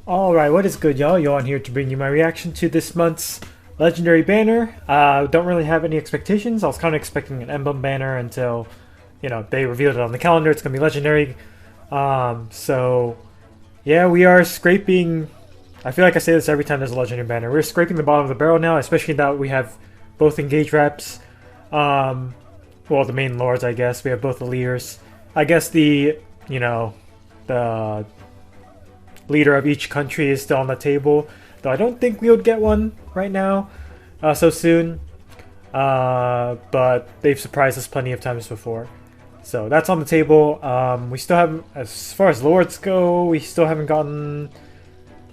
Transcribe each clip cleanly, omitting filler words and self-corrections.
Alright, what is good, y'all? Yohan here to bring you my reaction to this month's Legendary banner. Don't really have any expectations. I was kind of expecting an Emblem banner until, they revealed it on the calendar. It's going to be Legendary. So, yeah, we are scraping... I feel like I say this every time there's a Legendary banner. We're scraping the bottom of the barrel now, especially that we have both engage reps. Well, the main lords, I guess. We have both the leaders. I guess the leader of each country is still on the table, though I don't think we would get one right now so soon, but they've surprised us plenty of times before, so that's on the table. We still haven't, as far as lords go, we still haven't gotten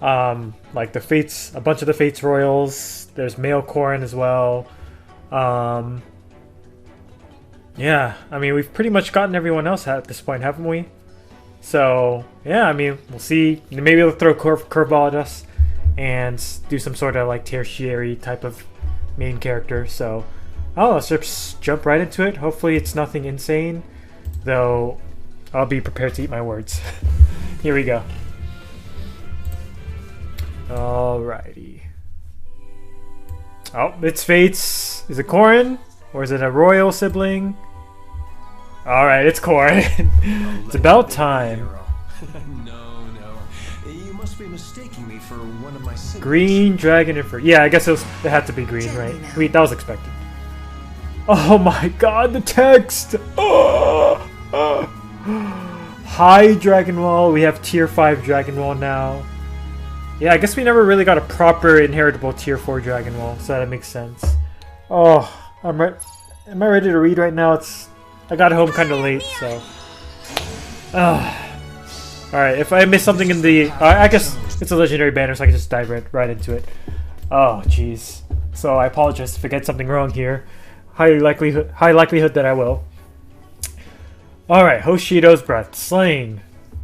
like the Fates, a bunch of the Fates Royals. There's male Corrin as well. Yeah, I mean, we've pretty much gotten everyone else at this point, haven't we? So, yeah, I mean, we'll see. Maybe they'll throw a curveball at us and do some sort of like tertiary type of main character. So, let's just jump right into it. Hopefully it's nothing insane, though I'll be prepared to eat my words. Here we go. Alrighty. Oh, it's Fates. Is it Corrin? Or is it a royal sibling? Alright, it's Corrin. It's about time. No. You must be mistaking me for one of my siblings. Green dragon and yeah, I guess it had to be green, right? That was expected. Oh my god, the text! High Dragon Wall. We have tier 5 Dragon Wall now. Yeah, I guess we never really got a proper inheritable tier 4 Dragon Wall, so that makes sense. Oh, am I ready to read right now? I got home kind of late, so. Alright, if I miss something in the... I guess it's a legendary banner, so I can just dive right into it. Oh, jeez. So I apologize if I get something wrong here. High likelihood that I will. Alright, Hoshido's Breath. Slaying.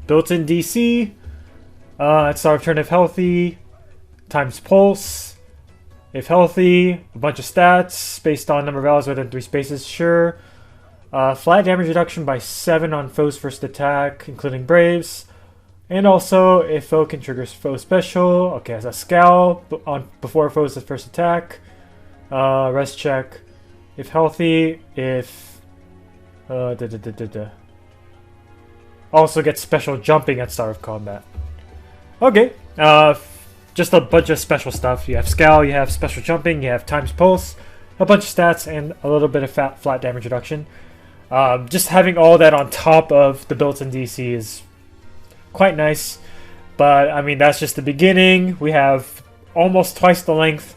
Built-in DC. At start of turn if healthy. Times pulse. If healthy. A bunch of stats based on number of values within 3 spaces. Sure. Flat damage reduction by 7 on foe's first attack, including Braves. And also, if foe can trigger foe special. Okay, as a scowl before foe's first attack. Rest check. If healthy, if... Also gets special jumping at start of combat. Okay, just a bunch of special stuff. You have scowl, you have special jumping, you have times pulse, a bunch of stats, and a little bit of flat damage reduction. Just having all that on top of the built-in DC is quite nice, but I mean, that's just the beginning. We have almost twice the length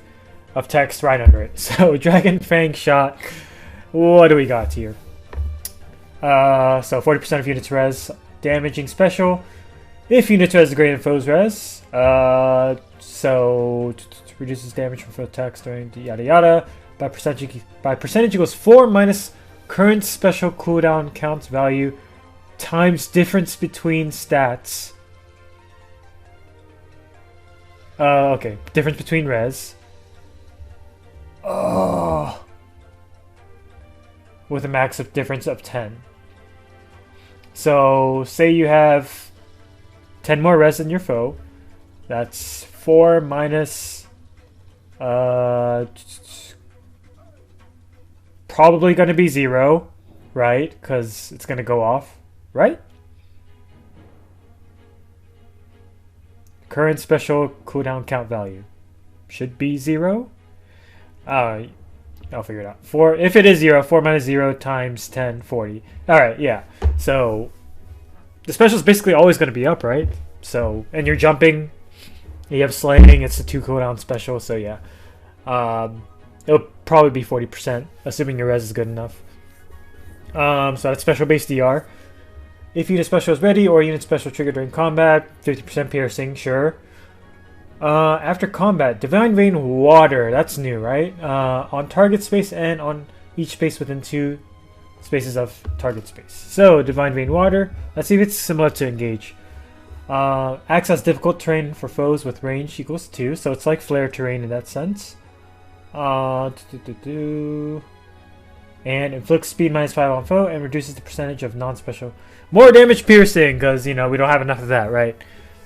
of text right under it. So Dragon Fang Shot, what do we got here? So 40% of units res, damaging special. If units res is greater than foe's res, so reduces damage from foe attacks during yada yada by percentage equals 4 minus current special cooldown counts value times difference between stats. Okay, difference between res. Oh, with a max of difference of 10. So say you have 10 more res than your foe. That's 4 minus probably going to be 0, right? Because it's going to go off, right? Current special cooldown count value should be 0. I'll figure it out. If it is 0, 4 minus 0 times 10, 40. Alright, yeah. So the special is basically always going to be up, right? So, and you're jumping. You have slaying. It's a 2 cooldown special, so yeah. It'll probably be 40%, assuming your res is good enough. So that's special base DR. If unit special is ready or unit special triggered during combat, 50% piercing, sure. After combat, Divine Vein Water, that's new, right? On target space and on each space within 2 spaces of target space. So, Divine Vein Water, let's see if it's similar to Engage. Acts as difficult terrain for foes with range equals 2, so it's like flare terrain in that sense. And inflicts speed minus 5 on foe and reduces the percentage of non-special. More damage piercing, because, we don't have enough of that, right?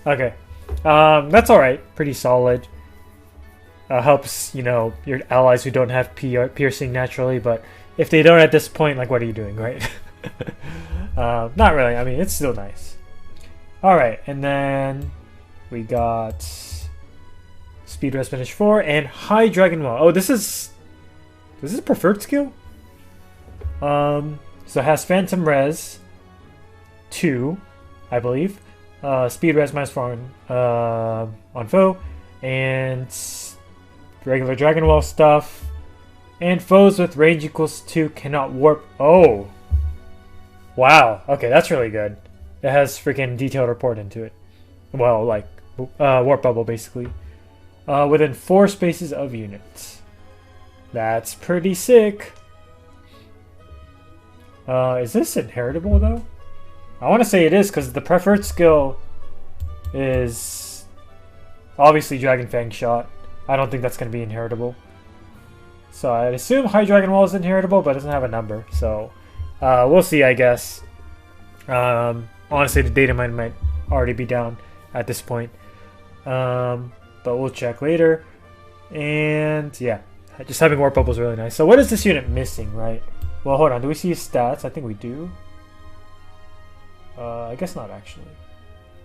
Okay. That's alright. Pretty solid. Helps, you know, your allies who don't have piercing naturally, but if they don't at this point, like, what are you doing, right? Not really. I mean, it's still nice. Alright, and then we got Speed Res Finish 4 and High Dragon Wall. Oh, this is a preferred skill? So it has Phantom Res 2, I believe. Speed Res -4 on foe, and regular Dragon Wall stuff. And foes with range equals 2 cannot warp. Oh! Wow. Okay, that's really good. It has freaking detailed report into it. Well, like, warp bubble, basically. Within 4 spaces of units. That's pretty sick. Is this inheritable, though? I want to say it is, because the preferred skill is obviously Dragon Fang Shot. I don't think that's going to be inheritable. So I'd assume High Dragon Wall is inheritable, but it doesn't have a number. So we'll see, I guess. Honestly, the data mine might already be down at this point. But we'll check later. And yeah, just having Warp Bubble is really nice. So what is this unit missing, right? Well, hold on. Do we see his stats? I think we do. I guess not, actually.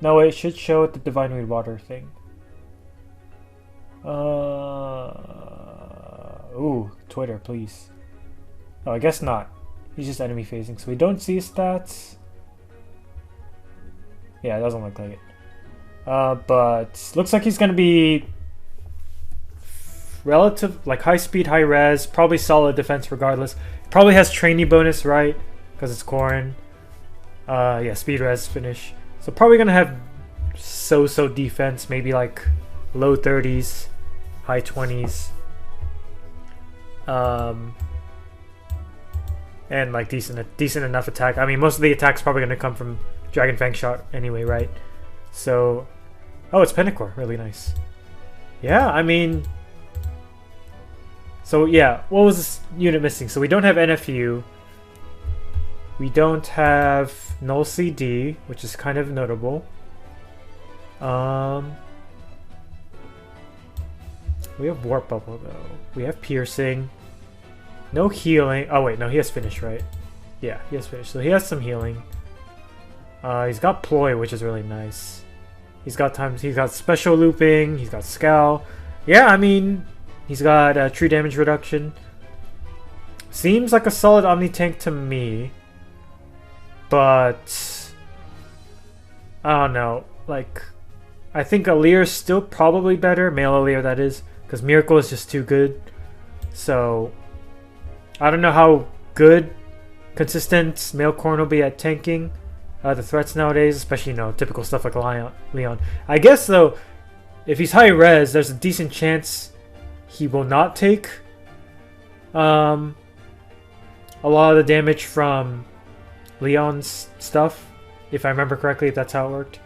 No, it should show the Divine Weed Water thing. Ooh, Twitter, please. Oh, I guess not. He's just enemy facing, so we don't see his stats. Yeah, it doesn't look like it. But looks like he's gonna be relative, like high speed, high res, probably solid defense regardless. Probably has trainee bonus, right? Because it's Corrin. Yeah, speed res finish. So probably gonna have so-so defense, maybe like low 30s, high 20s. And like decent enough attack. I mean, most of the attack's probably gonna come from Dragon Fang Shot anyway, right? So, oh, it's Pentecore, really nice. Yeah, I mean, so yeah, what was this unit missing? So we don't have NFU. We don't have Null CD, which is kind of notable. We have Warp Bubble though. We have Piercing. No healing. Oh wait, no, he has Finish, right? Yeah, he has Finish. So he has some healing. He's got Ploy, which is really nice. He's got Special Looping. He's got Scowl. Yeah, I mean, he's got true damage reduction. Seems like a solid Omnitank to me. But I don't know. Like, I think Alir's still probably better. Male Alir, that is. Because Miracle is just too good. So I don't know how good consistent male Corrin will be at tanking the threats nowadays, especially, you know, typical stuff like Leon. I guess, though, if he's high res, there's a decent chance he will not take a lot of the damage from Leon's stuff, if I remember correctly, if that's how it worked.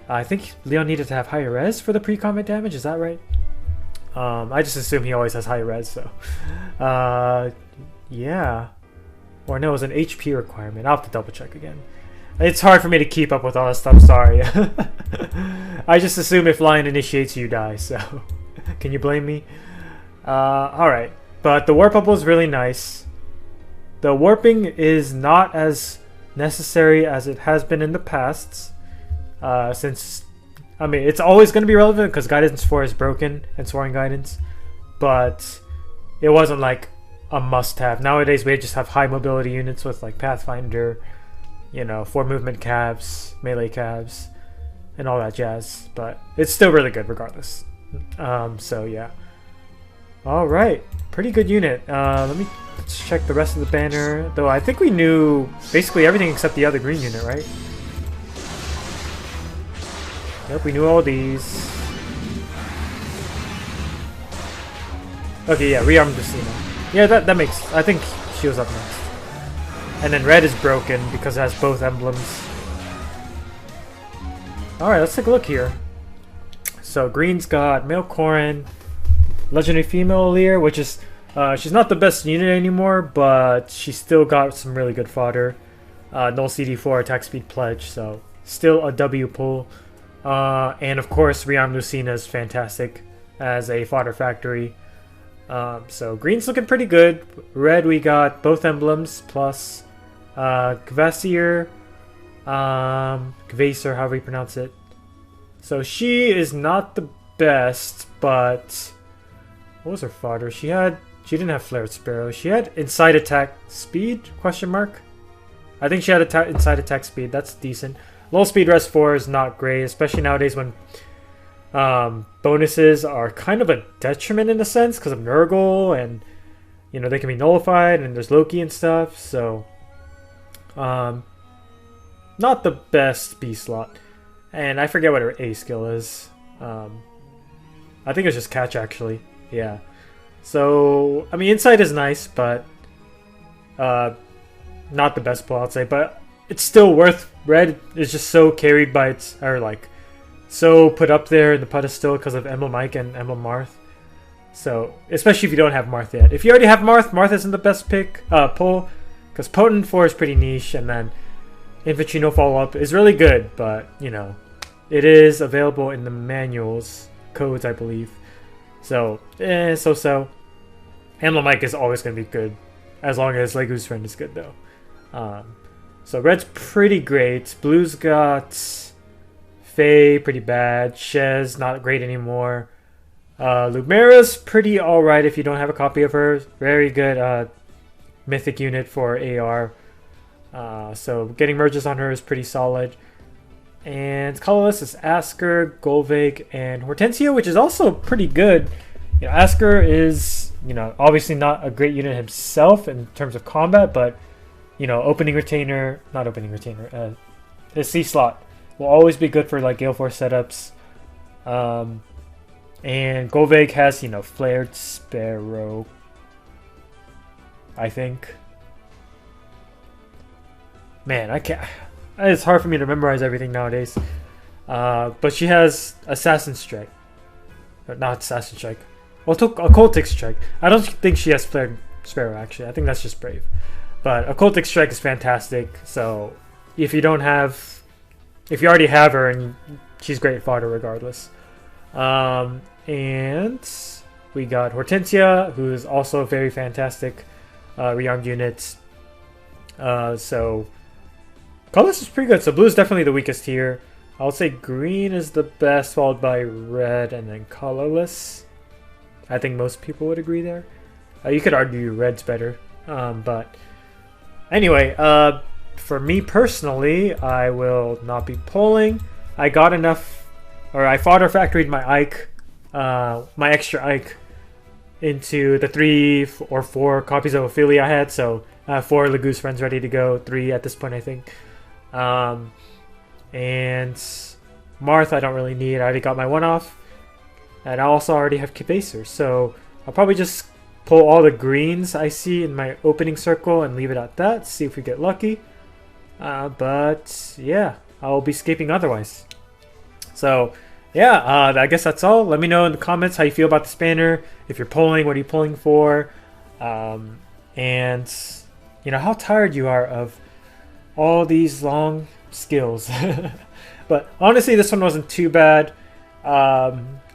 I think Leon needed to have higher res for the pre-combat damage, is that right? I just assume he always has high res, so yeah. Or no, it was an HP requirement. I'll have to double check again. It's hard for me to keep up with all this stuff, sorry. I just assume if Lion initiates, you die, so can you blame me? Alright, but the Warp Bubble is really nice. The warping is not as necessary as it has been in the past, since, I mean, it's always going to be relevant because Guidance 4 is broken and Soaring Guidance, but it wasn't like a must-have. Nowadays we just have high mobility units with like Pathfinder, you know, 4 movement calves, melee calves, and all that jazz, but it's still really good regardless. So yeah. Alright, pretty good unit. Let's check the rest of the banner, though I think we knew basically everything except the other green unit, right? Yep, we knew all these. Okay, yeah, rearmed Lucina. Yeah, that makes, I think she was up next. And then red is broken because it has both emblems. Alright, let's take a look here. So green's got male Corrin, legendary female Alir, which is, she's not the best unit anymore, but she's still got some really good fodder. Null CD4, attack speed pledge, so still a W pull. And of course, Rearm Lucina is fantastic as a fodder factory. So green's looking pretty good. Red, we got both emblems plus Kvasir, Kvasir, however you pronounce it. So she is not the best, but what was her fodder? She didn't have Flared Sparrow. She had inside attack speed? Question mark. I think she had inside attack speed. That's decent. Low speed rest 4 is not great, especially nowadays when bonuses are kind of a detriment in a sense because of Nurgle, and you know they can be nullified, and there's Loki and stuff. So not the best B slot. And I forget what her A skill is. I think it's just catch actually. Yeah. So I mean, insight is nice, but not the best pull, I'd say. But it's still worth. Red is just so carried by its, or like, so put up there in the pedestal because of Emblem Ike and Emblem Marth. So especially if you don't have Marth yet. If you already have Marth, Marth isn't the best pull, because Potent 4 is pretty niche, and then Infantry No Follow Up is really good, but you know, it is available in the manuals codes, I believe. So so. Emblem Ike is always going to be good, as long as Legu's Friend is good though. So red's pretty great. Blue's got Faye, pretty bad. Shez, not great anymore. Lumera's pretty alright if you don't have a copy of her. Very good mythic unit for AR. So getting merges on her is pretty solid. And colorless is Asker, Golvig, and Hortensia, which is also pretty good. You know, Asker is, you know, obviously not a great unit himself in terms of combat, but you know, his C slot will always be good for like Gale Force setups. And Golvig has, you know, Flared Sparrow, I think. Man, I can't. It's hard for me to memorize everything nowadays. But she has Assassin Strike. Not Assassin Strike. Occultic Strike. I don't think she has Flared Sparrow, actually. I think that's just Brave. But Occultic Strike is fantastic. So if you already have her, and she's great fodder regardless. And we got Hortensia, who is also a very fantastic rearmed unit. So colorless is pretty good. So blue is definitely the weakest here. I would say green is the best, followed by red, and then colorless. I think most people would agree there. You could argue red's better, but anyway, for me personally, I will not be pulling. I got enough, or I fodder factoried my Ike, my extra Ike, into the 3 or 4 copies of Ophelia I had. So 4 Legu's Friends ready to go, 3 at this point, I think. And Marth I don't really need. I already got my 1 off. And I also already have Kvasir, so I'll probably just pull all the greens I see in my opening circle and leave it at that, see if we get lucky. But yeah, I'll be escaping otherwise. So yeah, I guess that's all. Let me know in the comments how you feel about this banner. If you're pulling, what are you pulling for? And you know, how tired you are of all these long skills. But honestly, this one wasn't too bad.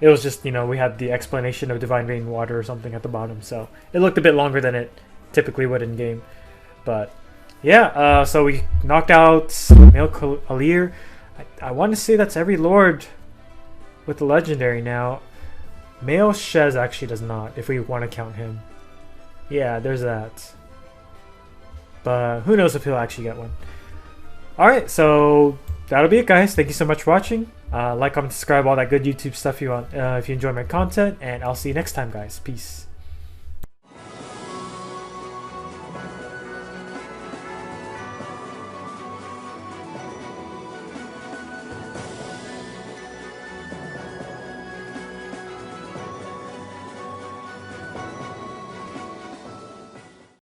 It was just, you know, we had the explanation of Divine Rain Water or something at the bottom, so it looked a bit longer than it typically would in game. But yeah, so we knocked out Male Alir. I want to say that's every Lord with the legendary now. Male Shez actually does not, if we want to count him. Yeah, there's that. But who knows if he'll actually get one. Alright, so that'll be it, guys. Thank you so much for watching. Like, comment, subscribe, all that good YouTube stuff you want if you enjoy my content. And I'll see you next time, guys. Peace.